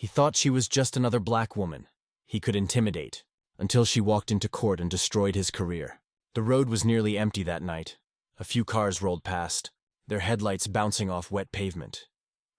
He thought she was just another black woman he could intimidate, until she walked into court and destroyed his career. The road was nearly empty that night. A few cars rolled past, their headlights bouncing off wet pavement.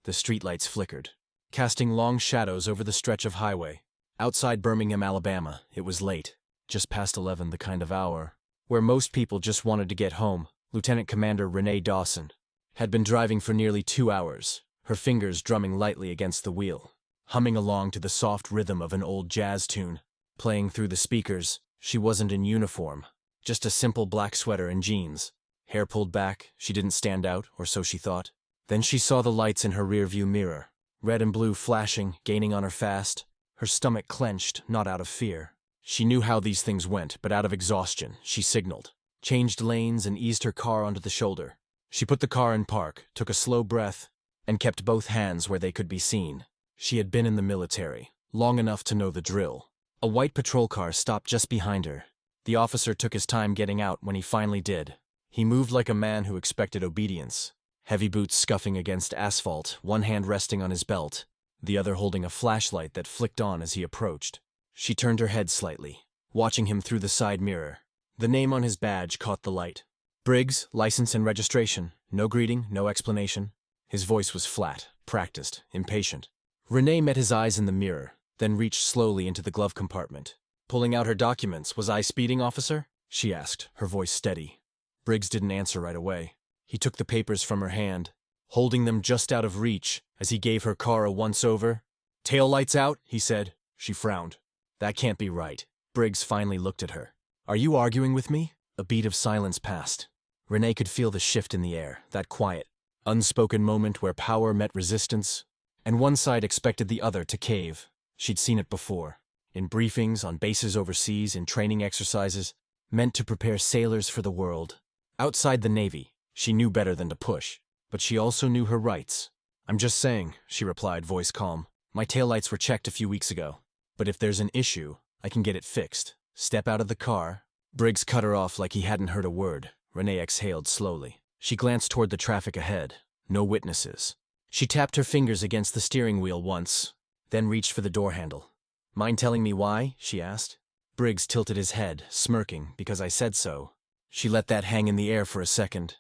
The streetlights flickered, casting long shadows over the stretch of highway. Outside Birmingham, Alabama, it was late, just past 11, the kind of hour where most people just wanted to get home. Lieutenant Commander Renee Dawson had been driving for nearly 2 hours, her fingers drumming lightly against the wheel, humming along to the soft rhythm of an old jazz tune, playing through the speakers. She wasn't in uniform, just a simple black sweater and jeans. Hair pulled back, she didn't stand out, or so she thought. Then she saw the lights in her rearview mirror, red and blue flashing, gaining on her fast. Her stomach clenched, not out of fear. She knew how these things went, but out of exhaustion, she signaled, changed lanes and eased her car onto the shoulder. She put the car in park, took a slow breath, and kept both hands where they could be seen. She had been in the military, long enough to know the drill. A white patrol car stopped just behind her. The officer took his time getting out when he finally did. He moved like a man who expected obedience, heavy boots scuffing against asphalt, one hand resting on his belt, the other holding a flashlight that flicked on as he approached. She turned her head slightly, watching him through the side mirror. The name on his badge caught the light. Briggs, license and registration. No greeting, no explanation. His voice was flat, practiced, impatient. Renee met his eyes in the mirror, then reached slowly into the glove compartment. Pulling out her documents. "Was I speeding, officer?" she asked, her voice steady. Briggs didn't answer right away. He took the papers from her hand, holding them just out of reach as he gave her car a once-over. "Tail lights out," he said. She frowned. "That can't be right." Briggs finally looked at her. "Are you arguing with me?" A beat of silence passed. Renee could feel the shift in the air, that quiet, unspoken moment where power met resistance, and one side expected the other to cave. She'd seen it before, in briefings, on bases overseas, in training exercises, meant to prepare sailors for the world. Outside the Navy, she knew better than to push, but she also knew her rights. "I'm just saying," she replied, voice calm. "My taillights were checked a few weeks ago. But if there's an issue, I can get it fixed. Step out of the car." Briggs cut her off like he hadn't heard a word. Renee exhaled slowly. She glanced toward the traffic ahead. No witnesses. She tapped her fingers against the steering wheel once, then reached for the door handle. "Mind telling me why?" she asked. Briggs tilted his head, smirking, "Because I said so." She let that hang in the air for a second,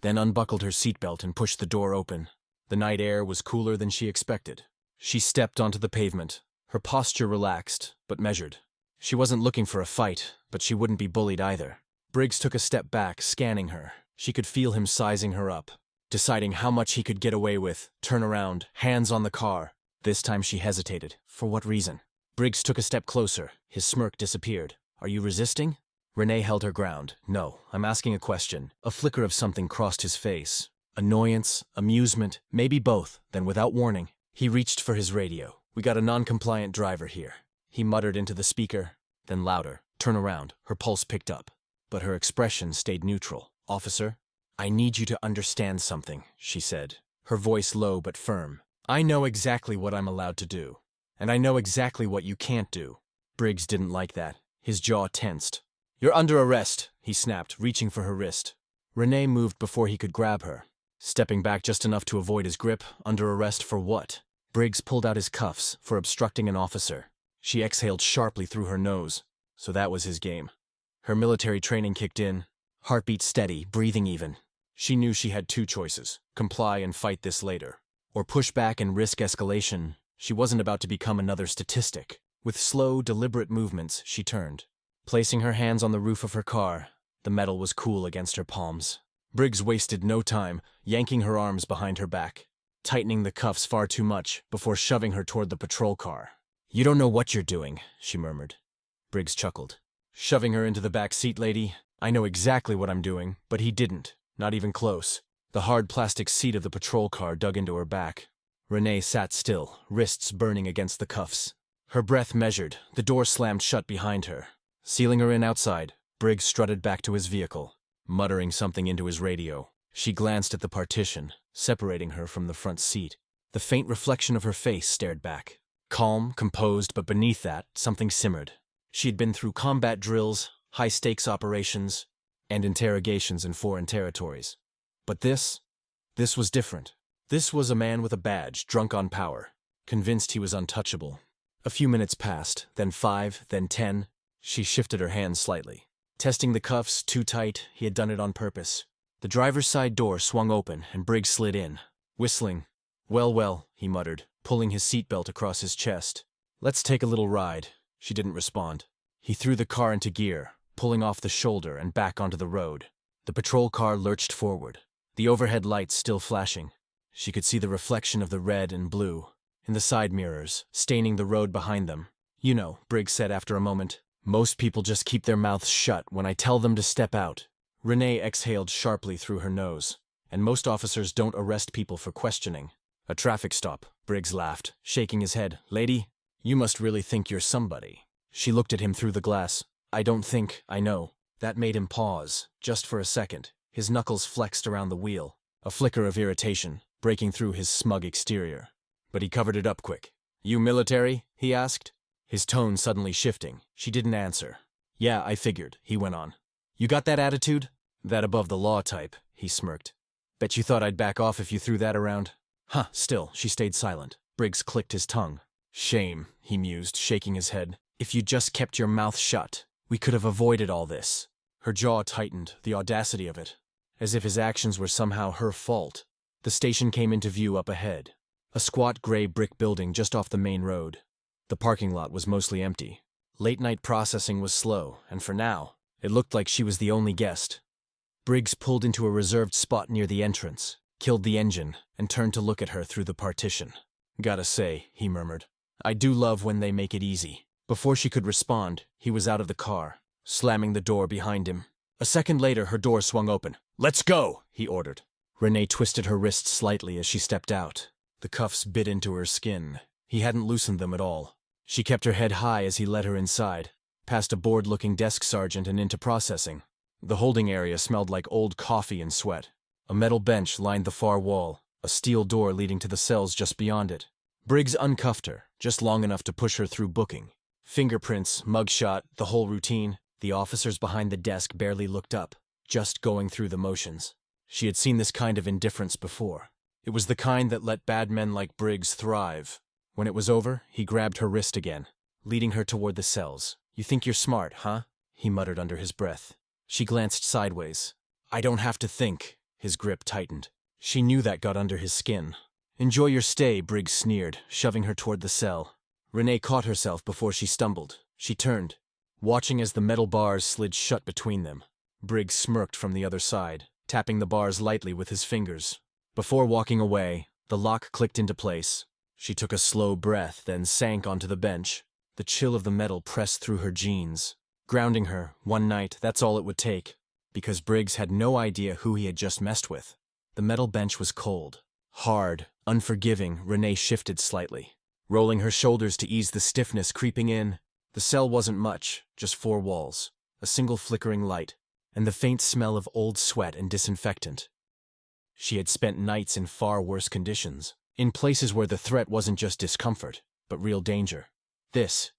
then unbuckled her seatbelt and pushed the door open. The night air was cooler than she expected. She stepped onto the pavement, her posture relaxed, but measured. She wasn't looking for a fight, but she wouldn't be bullied either. Briggs took a step back, scanning her. She could feel him sizing her up, deciding how much he could get away with. Turn around, hands on the car. This time she hesitated. For what reason? Briggs took a step closer. His smirk disappeared. "Are you resisting?" Renee held her ground. "No, I'm asking a question." A flicker of something crossed his face. Annoyance, amusement, maybe both. Then without warning, he reached for his radio. "We got a non-compliant driver here." He muttered into the speaker, then louder. "Turn around." Her pulse picked up, but her expression stayed neutral. "Officer, I need you to understand something," she said, her voice low but firm. "I know exactly what I'm allowed to do, and I know exactly what you can't do." Briggs didn't like that. His jaw tensed. "You're under arrest," he snapped, reaching for her wrist. Renee moved before he could grab her, stepping back just enough to avoid his grip. Under arrest for what? Briggs pulled out his cuffs for obstructing an officer. She exhaled sharply through her nose. So that was his game. Her military training kicked in, heartbeat steady, breathing even. She knew she had two choices: comply and fight this later, or push back and risk escalation. She wasn't about to become another statistic. With slow, deliberate movements, she turned, placing her hands on the roof of her car. The metal was cool against her palms. Briggs wasted no time, yanking her arms behind her back, tightening the cuffs far too much before shoving her toward the patrol car. "You don't know what you're doing," she murmured. Briggs chuckled. "Shoving her into the back seat, lady? I know exactly what I'm doing." But he didn't, not even close. The hard plastic seat of the patrol car dug into her back. Renee sat still, wrists burning against the cuffs. Her breath measured. The door slammed shut behind her, sealing her in outside. Briggs strutted back to his vehicle, muttering something into his radio. She glanced at the partition, separating her from the front seat. The faint reflection of her face stared back. Calm, composed, but beneath that, something simmered. She had been through combat drills, high-stakes operations, and interrogations in foreign territories. But this was different. This was a man with a badge, drunk on power, convinced he was untouchable. A few minutes passed, then 5, then 10. She shifted her hand slightly. Testing the cuffs too tight, he had done it on purpose. The driver's side door swung open and Briggs slid in, whistling. Well, well, he muttered, pulling his seatbelt across his chest. Let's take a little ride. She didn't respond. He threw the car into gear, pulling off the shoulder and back onto the road. The patrol car lurched forward, the overhead lights still flashing. She could see the reflection of the red and blue in the side mirrors, staining the road behind them. You know, Briggs said after a moment, most people just keep their mouths shut when I tell them to step out. Renee exhaled sharply through her nose. And most officers don't arrest people for questioning. A traffic stop, Briggs laughed, shaking his head. Lady, you must really think you're somebody. She looked at him through the glass. I don't think I know. That made him pause, just for a second. His knuckles flexed around the wheel, a flicker of irritation, breaking through his smug exterior. But he covered it up quick. You military? He asked, his tone suddenly shifting. She didn't answer. Yeah, I figured, he went on. You got that attitude? That above the law type, he smirked. Bet you thought I'd back off if you threw that around? Huh, still, she stayed silent. Briggs clicked his tongue. Shame, he mused, shaking his head. If you'd just kept your mouth shut, we could have avoided all this. Her jaw tightened, the audacity of it. As if his actions were somehow her fault. The station came into view up ahead. A squat gray brick building just off the main road. The parking lot was mostly empty. Late-night processing was slow, and for now, it looked like she was the only guest. Briggs pulled into a reserved spot near the entrance, killed the engine, and turned to look at her through the partition. Gotta say, he murmured, I do love when they make it easy. Before she could respond, he was out of the car, slamming the door behind him. A second later, her door swung open. Let's go, he ordered. Renee twisted her wrist slightly as she stepped out. The cuffs bit into her skin. He hadn't loosened them at all. She kept her head high as he led her inside, past a bored-looking desk sergeant and into processing. The holding area smelled like old coffee and sweat. A metal bench lined the far wall, a steel door leading to the cells just beyond it. Briggs uncuffed her, just long enough to push her through booking. Fingerprints, mugshot, the whole routine. The officers behind the desk barely looked up, just going through the motions. She had seen this kind of indifference before. It was the kind that let bad men like Briggs thrive. When it was over, he grabbed her wrist again, leading her toward the cells. You think you're smart, huh? He muttered under his breath. She glanced sideways. I don't have to think. His grip tightened. She knew that got under his skin. Enjoy your stay, Briggs sneered, shoving her toward the cell. Renee caught herself before she stumbled. She turned, watching as the metal bars slid shut between them. Briggs smirked from the other side, tapping the bars lightly with his fingers. Before walking away, the lock clicked into place. She took a slow breath, then sank onto the bench. The chill of the metal pressed through her jeans. Grounding her, one night, that's all it would take. Because Briggs had no idea who he had just messed with. The metal bench was cold. Hard, unforgiving, Renee shifted slightly, rolling her shoulders to ease the stiffness creeping in. The cell wasn't much, just 4 walls, a single flickering light, and the faint smell of old sweat and disinfectant. She had spent nights in far worse conditions, in places where the threat wasn't just discomfort, but real danger. This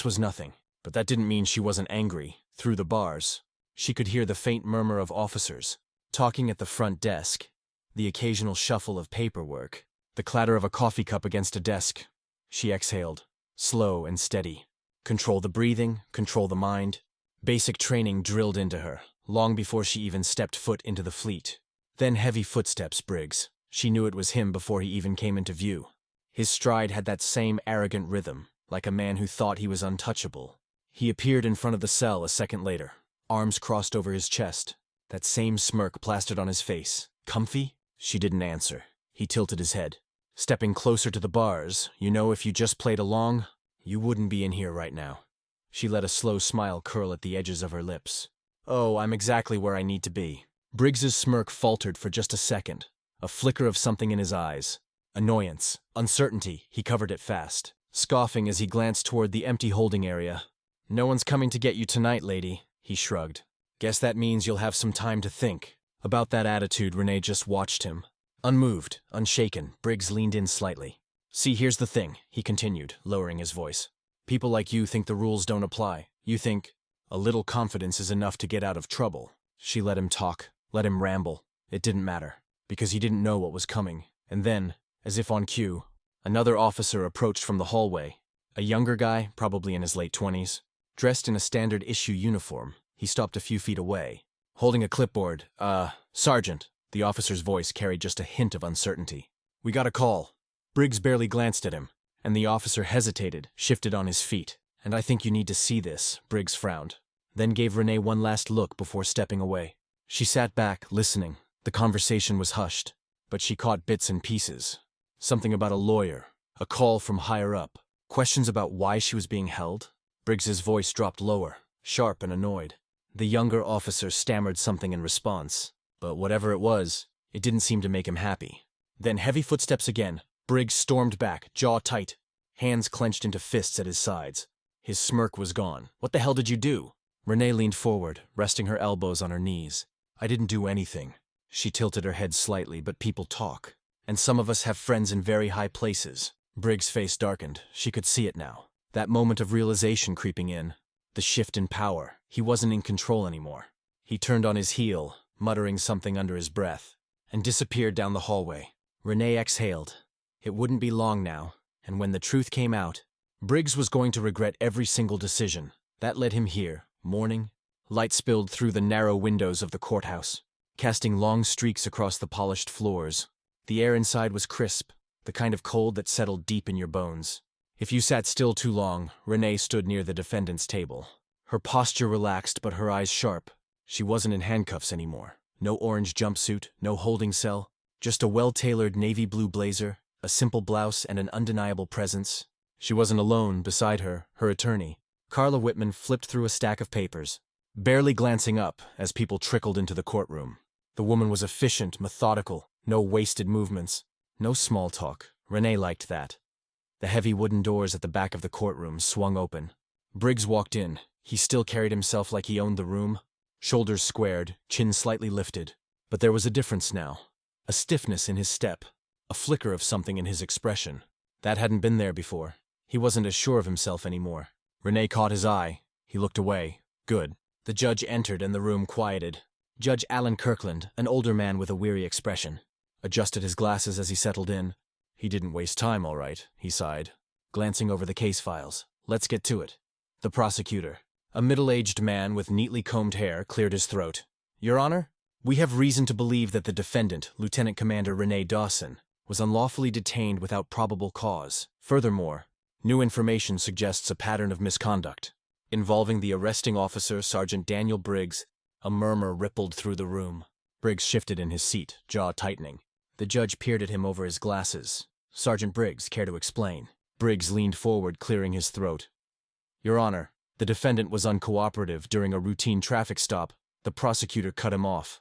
was nothing, but that didn't mean she wasn't angry. Through the bars, she could hear the faint murmur of officers, talking at the front desk, the occasional shuffle of paperwork, the clatter of a coffee cup against a desk. She exhaled, slow and steady. Control the breathing, control the mind. Basic training drilled into her, long before she even stepped foot into the fleet. Then heavy footsteps, Briggs. She knew it was him before he even came into view. His stride had that same arrogant rhythm, like a man who thought he was untouchable. He appeared in front of the cell a second later, arms crossed over his chest, that same smirk plastered on his face. Comfy? She didn't answer. He tilted his head. Stepping closer to the bars, you know, if you just played along, you wouldn't be in here right now. She let a slow smile curl at the edges of her lips. Oh, I'm exactly where I need to be. Briggs's smirk faltered for just a second, a flicker of something in his eyes. Annoyance, uncertainty, he covered it fast, scoffing as he glanced toward the empty holding area. No one's coming to get you tonight, lady, he shrugged. Guess that means you'll have some time to think. About that attitude, Renee just watched him. Unmoved, unshaken, Briggs leaned in slightly. See, here's the thing, he continued, lowering his voice. People like you think the rules don't apply. You think a little confidence is enough to get out of trouble. She let him talk, let him ramble. It didn't matter, because he didn't know what was coming. And then, as if on cue, Another officer approached from the hallway. A younger guy, probably in his late 20s. Dressed in a standard issue uniform, he stopped a few feet away. Holding a clipboard. Sergeant. The officer's voice carried just a hint of uncertainty. We got a call. Briggs barely glanced at him, and the officer hesitated, shifted on his feet. And I think you need to see this, Briggs frowned. Then gave Renee one last look before stepping away. She sat back, listening. The conversation was hushed, but she caught bits and pieces. Something about a lawyer, a call from higher up, questions about why she was being held. Briggs's voice dropped lower, sharp and annoyed. The younger officer stammered something in response, but whatever it was, it didn't seem to make him happy. Then heavy footsteps again. Briggs stormed back, jaw tight, hands clenched into fists at his sides. His smirk was gone. What the hell did you do? Renee leaned forward, resting her elbows on her knees. I didn't do anything. She tilted her head slightly, but people talk. And some of us have friends in very high places. Briggs' face darkened. She could see it now. That moment of realization creeping in. The shift in power. He wasn't in control anymore. He turned on his heel, muttering something under his breath, and disappeared down the hallway. Renee exhaled. It wouldn't be long now, and when the truth came out, Briggs was going to regret every single decision. That led him here, morning. Light spilled through the narrow windows of the courthouse, casting long streaks across the polished floors. The air inside was crisp, the kind of cold that settled deep in your bones. If you sat still too long, Renee stood near the defendant's table. Her posture relaxed, but her eyes sharp. She wasn't in handcuffs anymore. No orange jumpsuit, no holding cell, just a well-tailored navy blue blazer, a simple blouse, and an undeniable presence. She wasn't alone. Beside her, her attorney, Carla Whitman, flipped through a stack of papers, barely glancing up as people trickled into the courtroom. The woman was efficient, methodical, no wasted movements, no small talk. Renee liked that. The heavy wooden doors at the back of the courtroom swung open. Briggs walked in. He still carried himself like he owned the room, shoulders squared, chin slightly lifted. But there was a difference now. A stiffness in his step, a flicker of something in his expression. That hadn't been there before. He wasn't as sure of himself anymore. Renee caught his eye. He looked away. Good. The judge entered and the room quieted. Judge Alan Kirkland, an older man with a weary expression, adjusted his glasses as he settled in. He didn't waste time, all right, he sighed, glancing over the case files. Let's get to it. The prosecutor, a middle-aged man with neatly combed hair, cleared his throat. Your Honor, we have reason to believe that the defendant, Lieutenant Commander Renee Dawson, was unlawfully detained without probable cause. Furthermore, new information suggests a pattern of misconduct involving the arresting officer, Sergeant Daniel Briggs. A murmur rippled through the room. Briggs shifted in his seat, jaw tightening. The judge peered at him over his glasses. Sergeant Briggs, care to explain? Briggs leaned forward, clearing his throat. Your Honor, the defendant was uncooperative during a routine traffic stop. The prosecutor cut him off.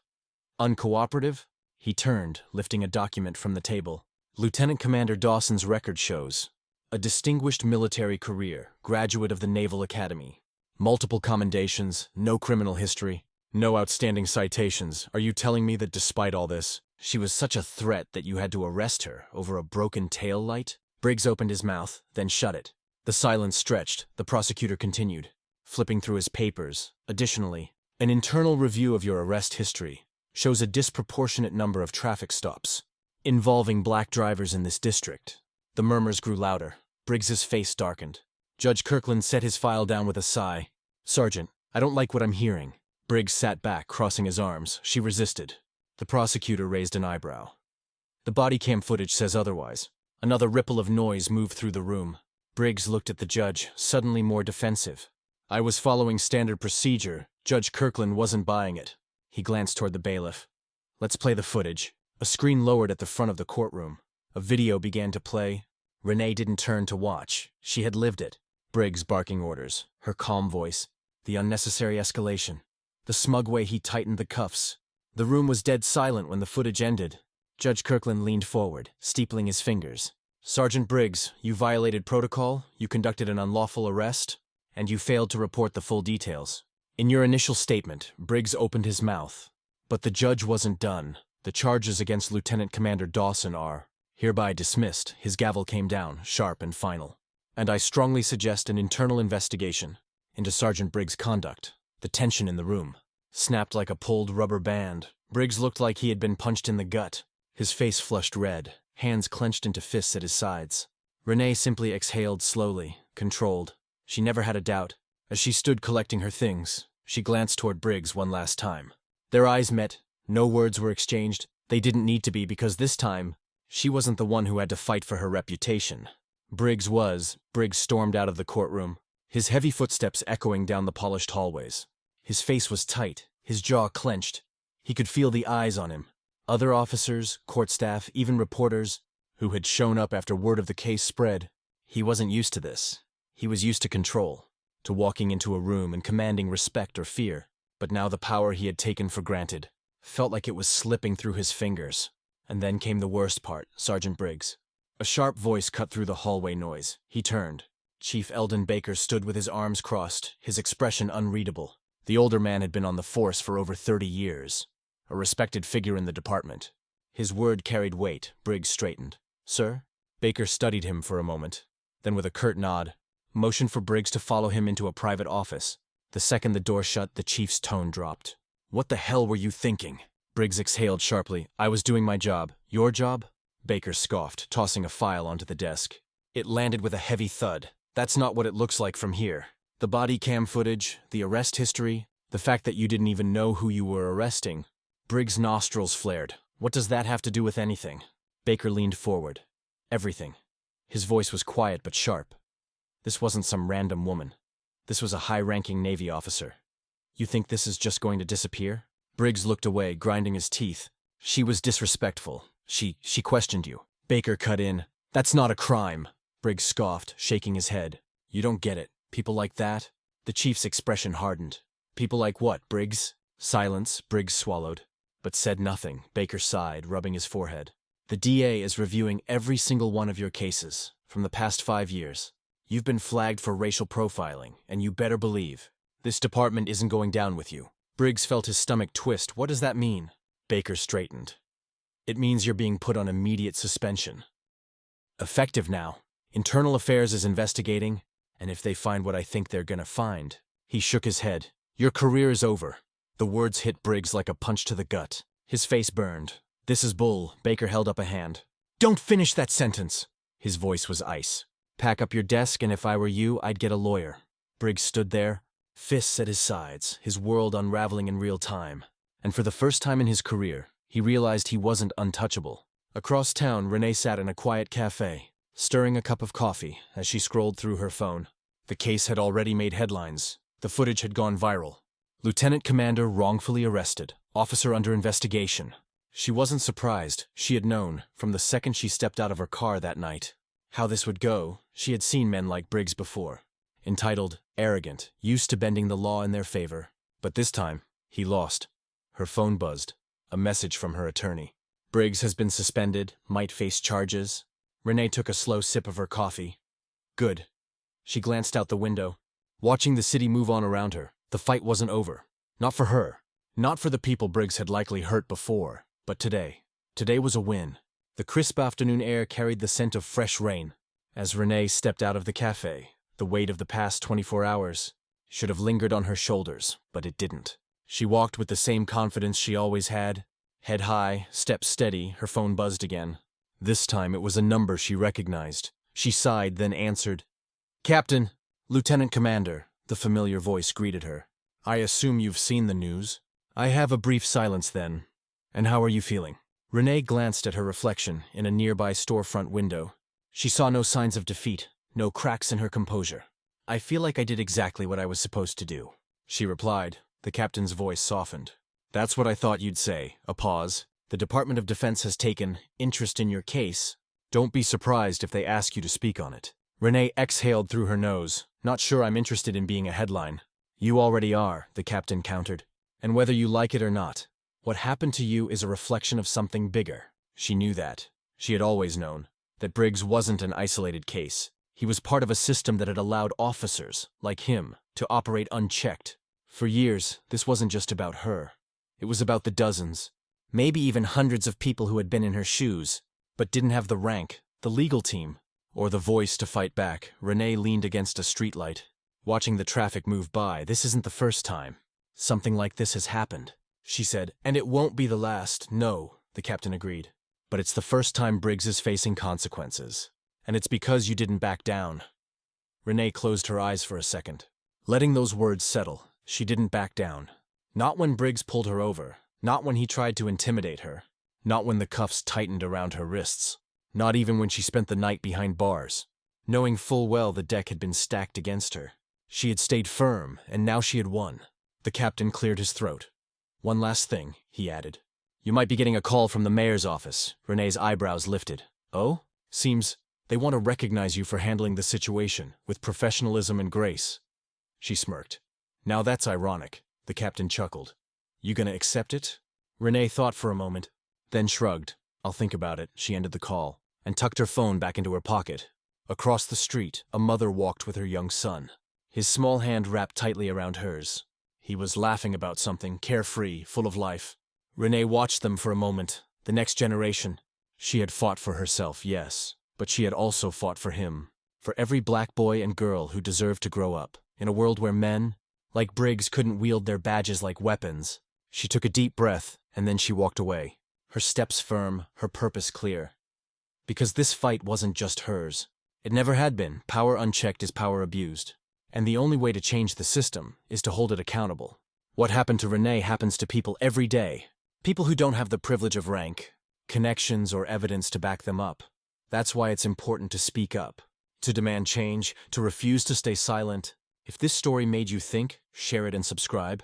Uncooperative? He turned, lifting a document from the table. Lieutenant Commander Dawson's record shows a distinguished military career, graduate of the Naval Academy. Multiple commendations, no criminal history, no outstanding citations. Are you telling me that despite all this, she was such a threat that you had to arrest her over a broken tail light? Briggs opened his mouth, then shut it. The silence stretched. The prosecutor continued, flipping through his papers. Additionally, an internal review of your arrest history shows a disproportionate number of traffic stops involving black drivers in this district. The murmurs grew louder. Briggs's face darkened. Judge Kirkland set his file down with a sigh. Sergeant, I don't like what I'm hearing. Briggs sat back, crossing his arms. She resisted. The prosecutor raised an eyebrow. The body cam footage says otherwise. Another ripple of noise moved through the room. Briggs looked at the judge, suddenly more defensive. I was following standard procedure. Judge Kirkland wasn't buying it. He glanced toward the bailiff. Let's play the footage. A screen lowered at the front of the courtroom. A video began to play. Renee didn't turn to watch. She had lived it. Briggs barking orders, her calm voice, the unnecessary escalation, the smug way he tightened the cuffs. The room was dead silent when the footage ended. Judge Kirkland leaned forward, steepling his fingers. Sergeant Briggs, you violated protocol, you conducted an unlawful arrest, and you failed to report the full details. In your initial statement, Briggs opened his mouth. But the judge wasn't done. The charges against Lieutenant Commander Dawson are hereby dismissed. His gavel came down, sharp and final. And I strongly suggest an internal investigation into Sergeant Briggs' conduct. The tension in the room snapped like a pulled rubber band. Briggs looked like he had been punched in the gut. His face flushed red. hands clenched into fists at his sides. Renee simply exhaled slowly, controlled. She never had a doubt. As she stood collecting her things, she glanced toward Briggs one last time. Their eyes met. No words were exchanged. They didn't need to be, because this time, she wasn't the one who had to fight for her reputation. Briggs was. Briggs stormed out of the courtroom, his heavy footsteps echoing down the polished hallways. His face was tight, his jaw clenched. He could feel the eyes on him. Other officers, court staff, even reporters, who had shown up after word of the case spread. He wasn't used to this. He was used to control, to walking into a room and commanding respect or fear. But now the power he had taken for granted felt like it was slipping through his fingers. And then came the worst part, Sergeant Briggs. A sharp voice cut through the hallway noise. He turned. Chief Eldon Baker stood with his arms crossed, his expression unreadable. The older man had been on the force for over 30 years, a respected figure in the department. His word carried weight. Briggs straightened. "Sir?" Baker studied him for a moment, then with a curt nod, motioned for Briggs to follow him into a private office. The second the door shut, the chief's tone dropped. "What the hell were you thinking?" Briggs exhaled sharply. "I was doing my job." "Your job?" Baker scoffed, tossing a file onto the desk. It landed with a heavy thud. "That's not what it looks like from here. The body cam footage, the arrest history, the fact that you didn't even know who you were arresting." Briggs' nostrils flared. "What does that have to do with anything?" Baker leaned forward. "Everything." His voice was quiet but sharp. "This wasn't some random woman. This was a high-ranking Navy officer. You think this is just going to disappear?" Briggs looked away, grinding his teeth. "She was disrespectful. She questioned you." Baker cut in. "That's not a crime." Briggs scoffed, shaking his head. "You don't get it. People like that?" The chief's expression hardened. "People like what, Briggs?" Silence. Briggs swallowed, but said nothing. Baker sighed, rubbing his forehead. "The DA is reviewing every single one of your cases, from the past 5 years. You've been flagged for racial profiling, and you better believe this department isn't going down with you." Briggs felt his stomach twist. "What does that mean?" Baker straightened. "It means you're being put on immediate suspension. Effective now. Internal Affairs is investigating, and if they find what I think they're gonna find..." He shook his head. "Your career is over." The words hit Briggs like a punch to the gut. His face burned. "This is bull." Baker held up a hand. "Don't finish that sentence!" His voice was ice. "Pack up your desk, and if I were you, I'd get a lawyer." Briggs stood there, fists at his sides, his world unraveling in real time. And for the first time in his career, he realized he wasn't untouchable. Across town, Renee sat in a quiet cafe, stirring a cup of coffee as she scrolled through her phone. The case had already made headlines. The footage had gone viral. Lieutenant Commander wrongfully arrested. Officer under investigation. She wasn't surprised. She had known, from the second she stepped out of her car that night, how this would go. She had seen men like Briggs before. Entitled, arrogant, used to bending the law in their favor. But this time, he lost. Her phone buzzed. A message from her attorney. "Briggs has been suspended, might face charges." Renee took a slow sip of her coffee. "Good." She glanced out the window, watching the city move on around her. The fight wasn't over. Not for her. Not for the people Briggs had likely hurt before. But today. Today was a win. The crisp afternoon air carried the scent of fresh rain. As Renee stepped out of the cafe, the weight of the past 24 hours should have lingered on her shoulders, but it didn't. She walked with the same confidence she always had. Head high, steps steady, her phone buzzed again. This time it was a number she recognized. She sighed, then answered. "Captain, Lieutenant Commander," the familiar voice greeted her. "I assume you've seen the news." "I have." A brief silence then. "And how are you feeling?" Renee glanced at her reflection in a nearby storefront window. She saw no signs of defeat, no cracks in her composure. "I feel like I did exactly what I was supposed to do," she replied. The captain's voice softened. "That's what I thought you'd say." A pause. "The Department of Defense has taken interest in your case. Don't be surprised if they ask you to speak on it." Renee exhaled through her nose. "Not sure I'm interested in being a headline." "You already are," the captain countered. "And whether you like it or not, what happened to you is a reflection of something bigger." She knew that. She had always known that Briggs wasn't an isolated case. He was part of a system that had allowed officers, like him, to operate unchecked. For years, this wasn't just about her. It was about the dozens, maybe even hundreds of people who had been in her shoes, but didn't have the rank, the legal team, or the voice to fight back. Renee leaned against a streetlight, watching the traffic move by. "This isn't the first time something like this has happened," she said. "And it won't be the last." "No," the captain agreed. But it's the first time Briggs is facing consequences. And it's because you didn't back down. Renee closed her eyes for a second. Letting those words settle, she didn't back down. Not when Briggs pulled her over. Not when he tried to intimidate her. Not when the cuffs tightened around her wrists. Not even when she spent the night behind bars. Knowing full well the deck had been stacked against her. She had stayed firm, and now she had won. The captain cleared his throat. One last thing, he added. You might be getting a call from the mayor's office. Renee's eyebrows lifted. Oh? Seems they want to recognize you for handling the situation with professionalism and grace. She smirked. Now that's ironic, the captain chuckled. You gonna accept it? Renee thought for a moment, then shrugged. I'll think about it, she ended the call, and tucked her phone back into her pocket. Across the street, a mother walked with her young son, his small hand wrapped tightly around hers. He was laughing about something, carefree, full of life. Renee watched them for a moment. The next generation. She had fought for herself, yes, but she had also fought for him. For every black boy and girl who deserved to grow up, in a world where men, like Briggs, couldn't wield their badges like weapons. She took a deep breath, and then she walked away. Her steps firm, her purpose clear. Because this fight wasn't just hers. It never had been. Power unchecked is power abused. And the only way to change the system is to hold it accountable. What happened to Renee happens to people every day. People who don't have the privilege of rank, connections, or evidence to back them up. That's why it's important to speak up, to demand change, to refuse to stay silent. If this story made you think, share it and subscribe.